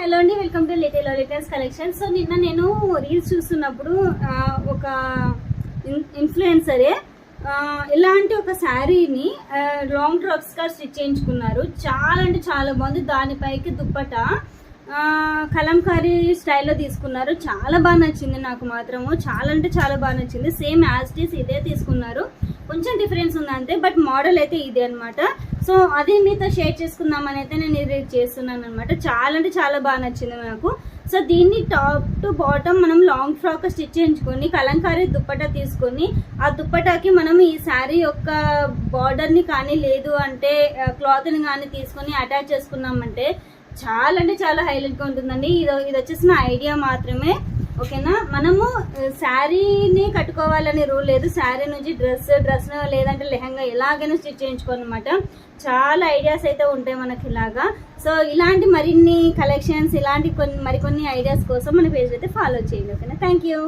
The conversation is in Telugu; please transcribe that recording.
హలో అండి, వెల్కమ్ టు లిటిల్ లాలిటర్స్ కలెక్షన్. సో నిన్న నేను రీల్స్ చూస్తున్నప్పుడు ఒక ఇన్ఫ్లుయెన్సరే ఇలాంటి ఒక శారీని లాంగ్ డ్రాప్స్గా స్టిచ్ చేయించుకున్నారు. చాలా అంటే చాలా బాగుంది. దానిపైకి దుప్పట కలంకారీ స్టైల్లో తీసుకున్నారు. చాలా బాగా నచ్చింది నాకు మాత్రము. చాలా అంటే చాలా బాగా నచ్చింది. సేమ్ యాజ్ ఇట్ ఈస్ ఇదే తీసుకున్నారు. కొంచెం డిఫరెన్స్ ఉంది అంతే, బట్ మోడల్ అయితే ఇదే అనమాట. సో అది మీతో షేర్ చేసుకుందామని అయితే నేను ఇది చేస్తున్నాను అనమాట. చాలా అంటే చాలా బాగా నచ్చింది నాకు. సో దీన్ని టాప్ టు బాటమ్ మనం లాంగ్ ఫ్రాక్ స్టిచ్ చేయించుకొని కలంకారీ దుప్పటా తీసుకొని ఆ దుప్పటాకి మనం ఈ శారీ యొక్క బార్డర్ని కానీ లేదు అంటే క్లాత్ని కానీ తీసుకొని అటాచ్ చేసుకున్నామంటే చాలా అంటే చాలా హైలైట్గా ఉంటుందండి. ఇది వచ్చేసి నా ఐడియా మాత్రమే, ఓకేనా. మనము శారీని కట్టుకోవాలని రూల్ లేదు. శారీ నుంచి డ్రెస్ లేదంటే లెహంగా ఎలాగైనా స్టిచ్ చేయించుకోనమాట. చాలా ఐడియాస్ అయితే ఉంటాయి మనకి ఇలాగా. సో ఇలాంటి మరిన్ని కలెక్షన్స్, ఇలాంటి మరికొన్ని ఐడియాస్ కోసం మన పేజ్ అయితే ఫాలో చేయండి, ఓకేనా. Thank you.